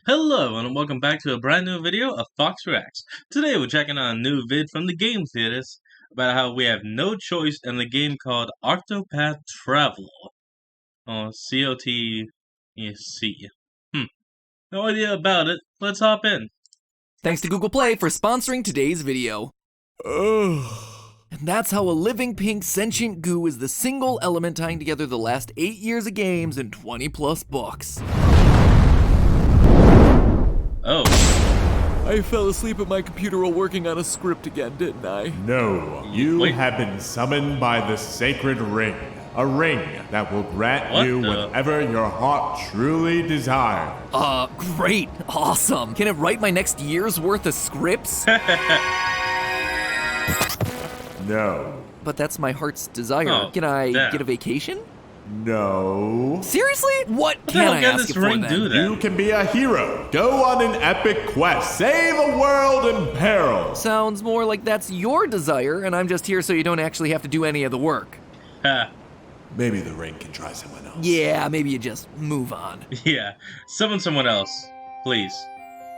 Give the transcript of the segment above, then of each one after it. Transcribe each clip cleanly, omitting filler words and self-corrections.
Hello and welcome back to a brand new video of Fox Reacts. Today we're checking out a new vid from the game theaters about how we have no choice in the game called Octopath Traveler. Or COTC. No idea about it. Let's hop in. Thanks to Google Play for sponsoring today's video. And that's how a living pink sentient goo is the single element tying together the last 8 years of games and 20 plus books. Oh. I fell asleep at my computer while working on a script again, didn't I? No, you have been summoned by the sacred ring. A ring that will grant you whatever your heart truly desires. Great. Awesome. Can it write my next year's worth of scripts? No. But that's my heart's desire. Oh, can I damn. get a vacation? No. Seriously? What What the can hell I can ask this it for ring then? do then? You can be a hero. Go on an epic quest. Save a world in peril. Sounds more like that's your desire, and I'm just here so you don't actually have to do any of the work. Ha. Maybe the ring can try someone else. Yeah, maybe you just move on. Yeah. Summon someone else. Please.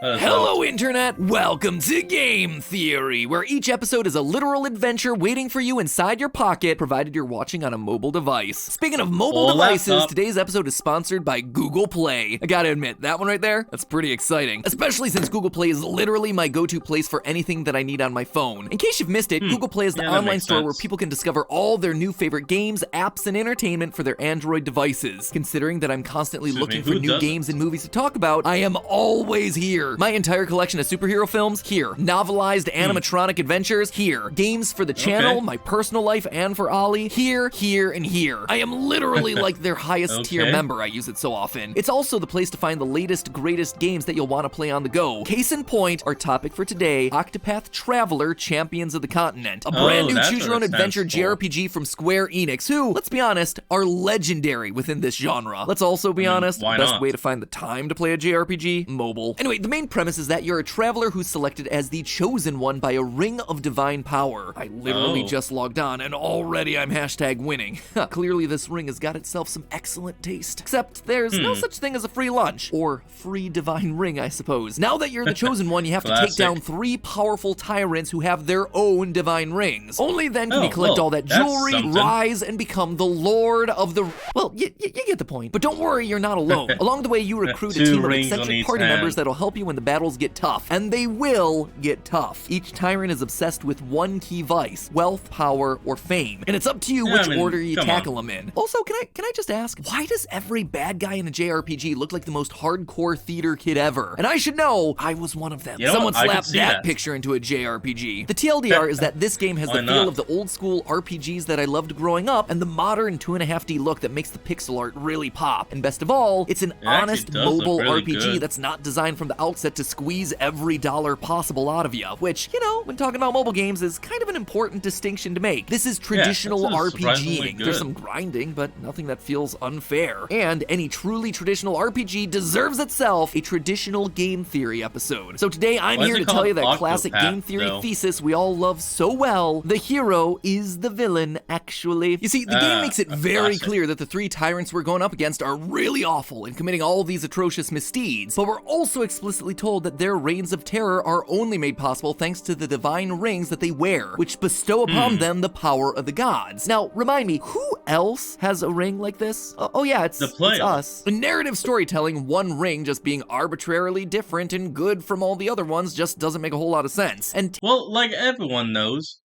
Let us Hello, know. Internet! Welcome to Game Theory, where each episode is a literal adventure waiting for you inside your pocket, provided you're watching on a mobile device. Speaking of mobile Or devices, laptop. today's episode is sponsored by Google Play. I gotta admit, that one right there, that's pretty exciting. Especially since Google Play is literally my go-to place for anything that I need on my phone. In case you've missed it, Google Play is the Yeah, that online makes store where sense. people can discover all their new favorite games, apps, and entertainment for their Android devices. Considering that I'm constantly looking for who new doesn't? games and movies to talk about, I am always here. My entire collection of superhero films, here. Novelized animatronic adventures, here. Games for the channel, my personal life, and for Ollie, here, here, and here. I am literally like their highest tier Okay. member. I use it so often. It's also the place to find the latest, greatest games that you'll want to play on the go. Case in point, our topic for today, Octopath Traveler Champions of the Continent. A brand new that's what choose-your-own it stands adventure for. JRPG from Square Enix, who, let's be honest, are legendary within this genre. Let's also be honest, the why best not? way to find the time to play a JRPG, mobile. Anyway, the main premise is that you're a traveler who's selected as the chosen one by a ring of divine power. I literally Oh. just logged on and already I'm hashtag winning. Clearly this ring has got itself some excellent taste. Except there's no such thing as a free lunch. Or free divine ring, I suppose. Now that you're the chosen one, you have to take Classic. down 3 powerful tyrants who have their own divine rings. Only then can Oh, you collect well, all that that's jewelry, something. rise, and become the lord of the... Well, you get the point. But don't worry, you're not alone. Along the way, you recruit a 2 team of rings on eccentric each party hand. members that'll help you when the battles get tough. And they will get tough. Each tyrant is obsessed with one key vice, wealth, power, or fame. And it's up to you Yeah, which I mean, order you come tackle them in. Also, can I just ask, why does every bad guy in a JRPG look like the most hardcore theater kid ever? And I should know, I was one of them. You know Someone what? I can slapped see that that. picture into a JRPG. The TLDR is that this game has the Why feel not? of the old school RPGs that I loved growing up and the modern 2.5D look that makes the pixel art really pop. And best of all, it's an actually honest does look mobile really RPG good. that's not designed from the outset to squeeze every dollar possible out of you, which, you know, when talking about mobile games is kind of an important distinction to make. This is traditional that's surprisingly RPGing. There's good. some grinding, but nothing that feels unfair. And any truly traditional RPG deserves itself a traditional game theory episode. So today I'm Why is here it to tell you that called classic Octopath, game theory though? thesis we all love so well. The hero is the villain, actually. You see, the game makes it a very classic. clear that the 3 tyrants we're going up against are really awful and committing all these atrocious misdeeds, but we're also explicitly told that their reigns of terror are only made possible thanks to the divine rings that they wear, which bestow upon them the power of the gods. Now, remind me, who else has a ring like this? Oh yeah, it's player. us. In narrative storytelling, one ring just being arbitrarily different and good from all the other ones just doesn't make a whole lot of sense. And Well, like everyone knows,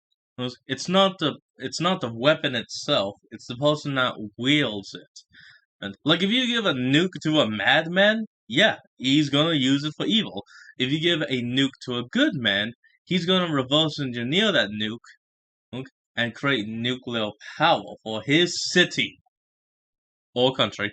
it's not the weapon itself. It's the person that wields it. And like if you give a nuke to a madman, yeah, he's gonna use it for evil. If you give a nuke to a good man, he's gonna reverse engineer that nuke, okay, and create nuclear power for his city or country.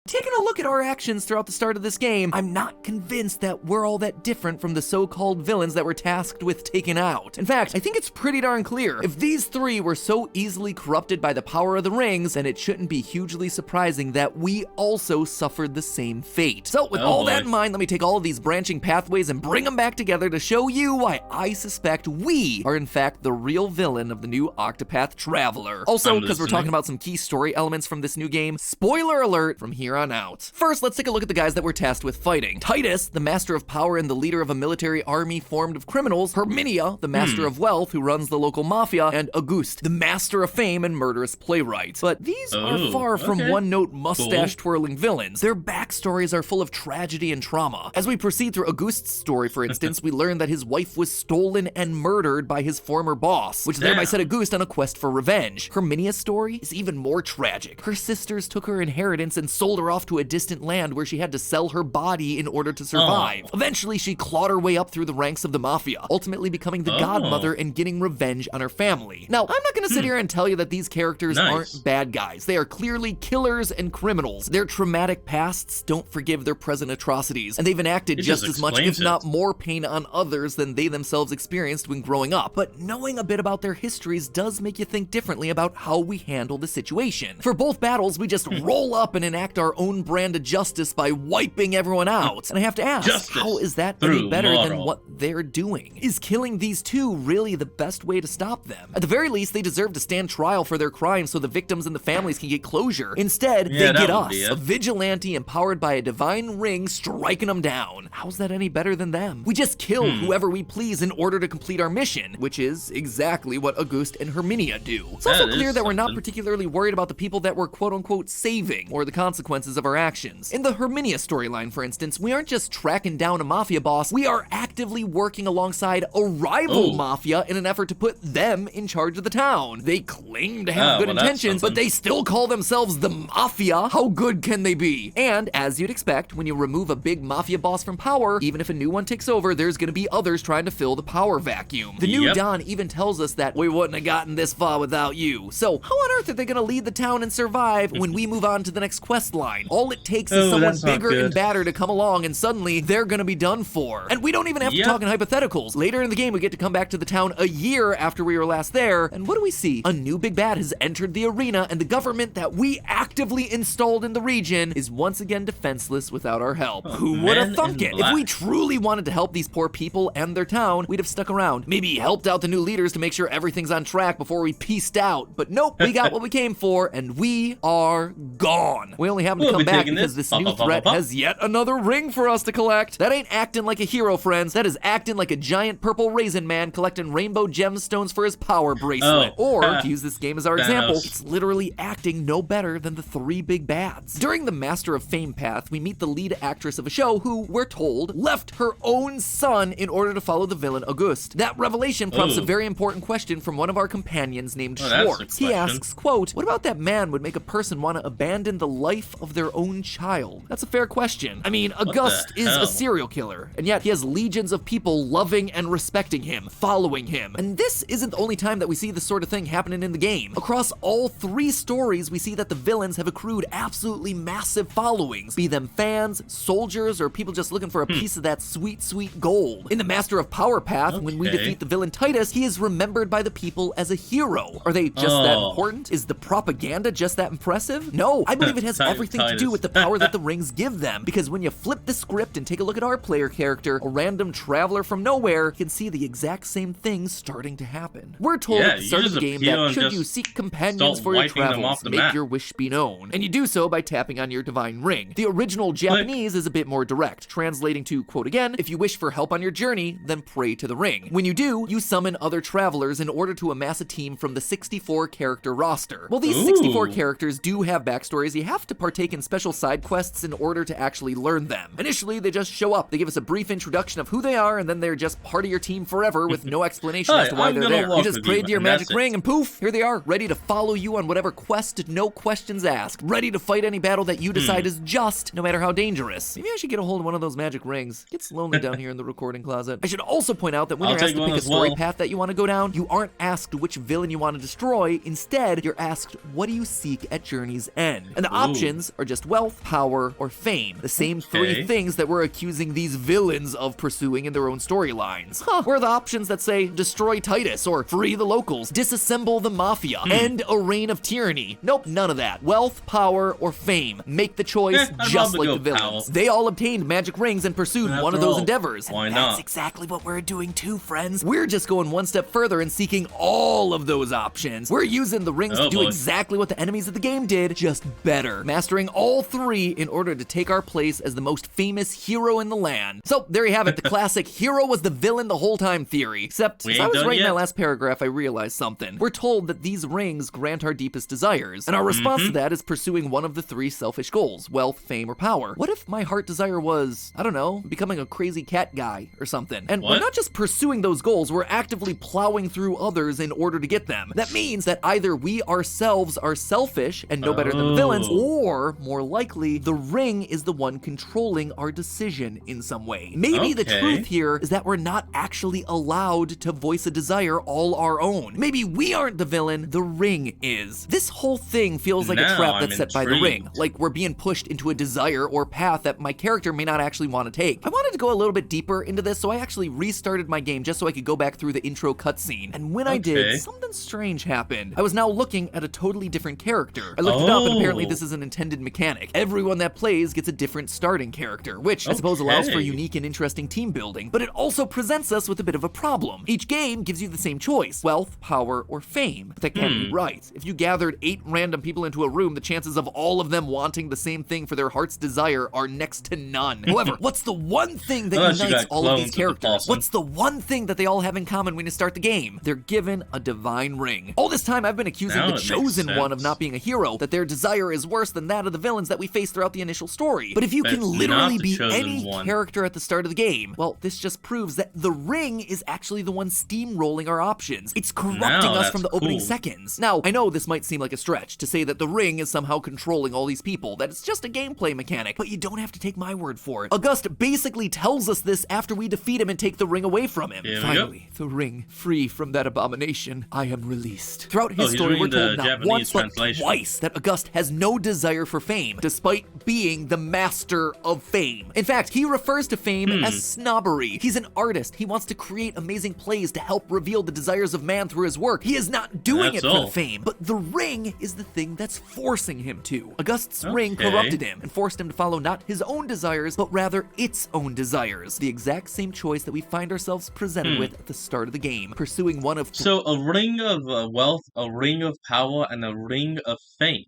taking a look at our actions throughout the start of this game, I'm not convinced that we're all that different from the so-called villains that we're tasked with taking out. In fact, I think it's pretty darn clear. If these 3 were so easily corrupted by the power of the rings, then it shouldn't be hugely surprising that we also suffered the same fate. So with all that in mind, let me take all of these branching pathways and bring them back together to show you why I suspect we are in fact the real villain of the new Octopath Traveler. Also, because we're talking about some key story elements from this new game, spoiler alert, from here on out. First, let's take a look at the guys that we're tasked with fighting. Titus, the master of power and the leader of a military army formed of criminals. Herminia, the master of wealth who runs the local mafia. And Auguste, the master of fame and murderous playwright. But these are far from one-note mustache-twirling villains. Their backstories are full of tragedy and trauma. As we proceed through Auguste's story, for instance, we learn that his wife was stolen and murdered by his former boss, which thereby set Auguste on a quest for revenge. Herminia's story is even more tragic. Her sisters took her inheritance and sold her off to a distant land where she had to sell her body in order to survive. Eventually, she clawed her way up through the ranks of the mafia, ultimately becoming the godmother and getting revenge on her family. Now, I'm not gonna sit here and tell you that these characters aren't bad guys. They are clearly killers and criminals. Their traumatic pasts don't forgive their present atrocities, and they've enacted just as much, if not more, pain on others than they themselves experienced when growing up. But knowing a bit about their histories does make you think differently about how we handle the situation. For both battles, we just roll up and enact our own brand of justice by wiping everyone out. And I have to ask, how is that any better than what they're doing? Is killing these two really the best way to stop them? At the very least, they deserve to stand trial for their crimes so the victims and the families can get closure. Instead, they get us, a vigilante empowered by a divine ring, striking them down. How's that any better than them? We just kill whoever we please in order to complete our mission, which is exactly what Auguste and Herminia do. It's also clear that we're not particularly worried about the people that we're quote-unquote saving, or the consequences of our actions. In the Herminia storyline, for instance, we aren't just tracking down a mafia boss, we are actively working alongside a rival mafia in an effort to put them in charge of the town. They claim to have good intentions, but they still call themselves the Mafia. How good can they be? And as you'd expect, when you remove a big mafia boss from power, even if a new one takes over, there's gonna be others trying to fill the power vacuum. The new Don even tells us that we wouldn't have gotten this far without you. So how on earth are they gonna lead the town and survive when we move on to the next quest line? All it takes is someone bigger and badder to come along, and suddenly they're gonna be done for. And we don't even have to talk in hypotheticals. Later in the game, we get to come back to the town a year after we were last there, and what do we see? A new big bad has entered the arena, and the government that we actively installed in the region is once again defenseless without our help. Who would have thunk it? If we truly wanted to help these poor people and their town, we'd have stuck around. Maybe helped out the new leaders to make sure everything's on track before we pieced out. But nope, we got what we came for, and we are gone. We only happen to come back because this new threat has yet another ring for us to collect. That ain't acting like a hero, friends. That is acting like a giant purple raisin man collecting rainbow gemstones for his power bracelet. Or, to use this game as our example, it's literally acting no better than the three big bads. During the Master of Fame path, we meet the lead actress of a show who, we're told, left her own son in order to follow the villain Auguste. That revelation prompts a very important question from one of our companions named Schwartz. He asks, quote, what about that man would make a person want to abandon the life of their own child? That's a fair question. I mean, Auguste is a serial killer, and yet he has legions of people loving and respecting him, following him. And this isn't the only time that we see this sort of thing happening in the game. Across all three stories, we see that the villains have accrued absolutely massive followings, be them fans, soldiers, or people just looking for a piece of that sweet, sweet gold. In the Master of Power path, when we defeat the villain Titus, he is remembered by the people as a hero. Are they just that important? Is the propaganda just that impressive? No, I believe it has everything to do with the power that the rings give them, because when you flip the script and take a look at our player character, a random traveler from nowhere can see the exact same thing starting to happen. We're told at the start of the game that should you seek companions for your travels, make your wish be known. And you do so by tapping on your divine ring. The original Japanese is a bit more direct, translating to, quote again, if you wish for help on your journey, then pray to the ring. When you do, you summon other travelers in order to amass a team from the 64 character roster. While these 64 characters do have backstories, you have to partake in special side quests in order to actually learn them. Initially, they just show up. They give us a brief introduction of who they are, and then they're just part of your team forever with no explanation as to why they're there. You just prayed to your magic ring, and poof, here they are, ready to follow you on whatever quest, no questions asked. Ready to fight any battle that you decide is just, no matter how dangerous. Maybe I should get a hold of one of those magic rings. It gets lonely down here in the recording closet. I should also point out that when you're asked to pick a story path that you want to go down, you aren't asked which villain you want to destroy. Instead, you're asked, what do you seek at Journey's End? And the options are just wealth, power, or fame. The same three things that we're accusing these villains of pursuing doing in their own storylines. Where are the options that say destroy Titus or free the locals, disassemble the mafia, end a reign of tyranny? Nope, none of that. Wealth, power, or fame. Make the choice just like the villains. Power. They all obtained magic rings and pursued one of those endeavors. Why and not? that's exactly what we're doing too, friends. We're just going one step further and seeking all of those options. We're using the rings to do exactly what the enemies of the game did, just better. Mastering all three in order to take our place as the most famous hero in the land. So there you have it, the classic hero was the villain the whole time theory. Except, as I was writing my last paragraph, I realized something. We're told that these rings grant our deepest desires, and our response to that is pursuing one of the three selfish goals: wealth, fame, or power. What if my heart desire was, I don't know, becoming a crazy cat guy or something? And we're not just pursuing those goals, we're actively plowing through others in order to get them. That means that either we ourselves are selfish and no better than the villains, or more likely, the ring is the one controlling our decision in some way. Maybe the truth here is that we're not actually allowed to voice a desire all our own. Maybe we aren't the villain, the ring is. This whole thing feels like a trap that's set by the ring, like we're being pushed into a desire or path that my character may not actually want to take. I wanted to go a little bit deeper into this, so I actually restarted my game just so I could go back through the intro cutscene. And when I did, something strange happened. I was now looking at a totally different character. I looked it up, and apparently this is an intended mechanic. Everyone that plays gets a different starting character, which I suppose allows for unique and interesting team building, but it also presents us with a bit of a problem. Each game gives you the same choice: wealth, power, or fame. But that can't be right. If you gathered 8 random people into a room, the chances of all of them wanting the same thing for their heart's desire are next to none. However, what's the one thing that unites all of these characters? What's the one thing that they all have in common when you start the game? They're given a divine ring. All this time I've been accusing the chosen one of not being a hero, that their desire is worse than that of the villains that we face throughout the initial story. But if you can literally be any character at the start of the game, well, this just proves that the ring is actually the one steamrolling our options. It's corrupting us from the opening seconds. Now, I know this might seem like a stretch to say that the ring is somehow controlling all these people, that it's just a gameplay mechanic, but you don't have to take my word for it. August basically tells us this after we defeat him and take the ring away from him. Finally, the ring, free from that abomination, I am released. Throughout his story, we're told not once but twice that August has no desire for fame, despite being the master of fame. In fact, he refers to fame as snobbery. He's an artist. He wants to create amazing plays to help reveal the desires of man through his work. He is not doing it for the fame, but the ring is the thing that's forcing him to. August's ring corrupted him and forced him to follow not his own desires, but rather its own desires. The exact same choice that we find ourselves presented with at the start of the game, pursuing one of... So a ring of wealth, a ring of power, and a ring of fame.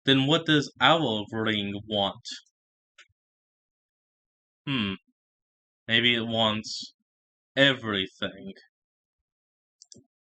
Then what does our ring want? Maybe it wants everything.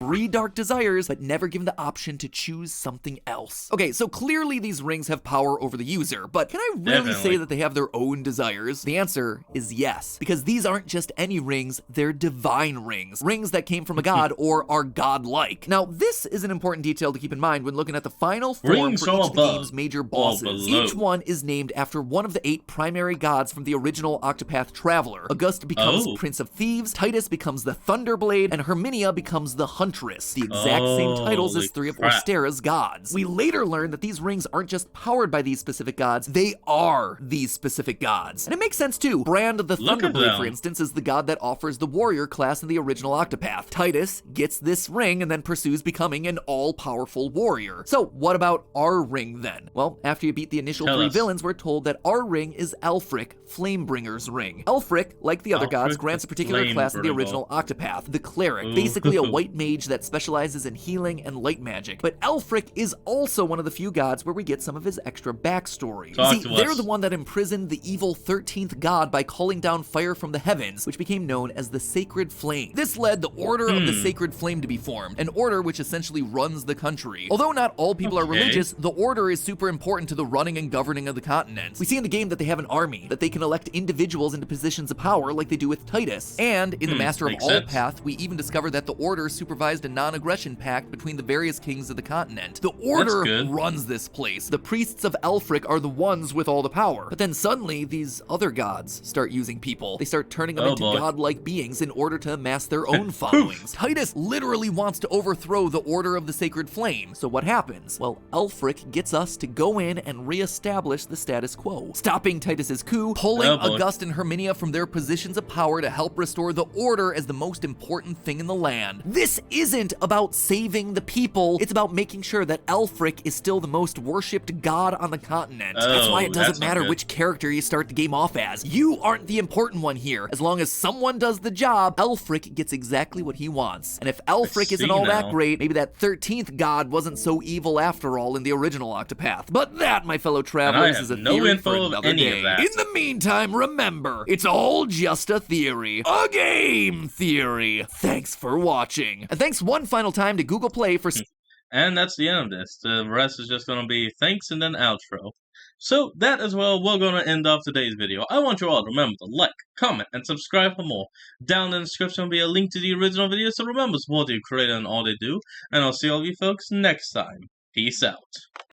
3 dark desires, but never given the option to choose something else. Okay, so clearly these rings have power over the user, but can I really say that they have their own desires? The answer is yes, because these aren't just any rings, they're divine rings. Rings that came from a god or are godlike. Now, this is an important detail to keep in mind when looking at the final form for each of the game's major bosses. Each one is named after one of the 8 primary gods from the original Octopath Traveler. August becomes Prince of Thieves, Titus becomes the Thunderblade, and Herminia becomes the Huntress, the exact same titles as 3 of Orstera's gods. We later learn that these rings aren't just powered by these specific gods, they are these specific gods. And it makes sense too. Brand the Thunderblade, for instance, is the god that offers the warrior class in the original Octopath. Titus gets this ring and then pursues becoming an all-powerful warrior. So what about our ring then? Well, after you beat the initial 3 villains, we're told that our ring is Aelfric, Flamebringer's ring. Aelfric, like the other gods, grants a particular class in the original Octopath, the Cleric, basically a white mage that specializes in healing and light magic. But Aelfric is also one of the few gods where we get some of his extra backstory. See, they're the one that imprisoned the evil 13th god by calling down fire from the heavens, which became known as the Sacred Flame. This led the Order of the Sacred Flame to be formed, an order which essentially runs the country. Although not all people are religious, the order is super important to the running and governing of the continent. We see in the game that they have an army, that they can elect individuals into positions of power like they do with Titus. And in the Master of All path, we even discover that the order supervises devised a non-aggression pact between the various kings of the continent. The Order runs this place. The priests of Elfric are the ones with all the power. But then suddenly, these other gods start using people. They start turning them into godlike beings in order to amass their own followings. Titus literally wants to overthrow the Order of the Sacred Flame. So what happens? Well, Elfric gets us to go in and re-establish the status quo, stopping Titus's coup, pulling August and Herminia from their positions of power to help restore the Order as the most important thing in the land. This isn't about saving the people, it's about making sure that Elfric is still the most worshipped god on the continent. That's why it doesn't matter which character you start the game off as. You aren't the important one here. As long as someone does the job, Elfric gets exactly what he wants. And if Elfric isn't all that great, maybe that 13th god wasn't so evil after all in the original Octopath. But that, my fellow travelers, is a theory for another day. In the meantime, remember, it's all just a theory. A game theory. Thanks for watching. And thanks one final time to Google Play for... And that's the end of this. The rest is just going to be thanks and then outro. So, that as well, we're going to end off today's video. I want you all to remember to like, comment, and subscribe for more. Down in the description will be a link to the original video, so remember to support the creator and all they do. And I'll see all of you folks next time. Peace out.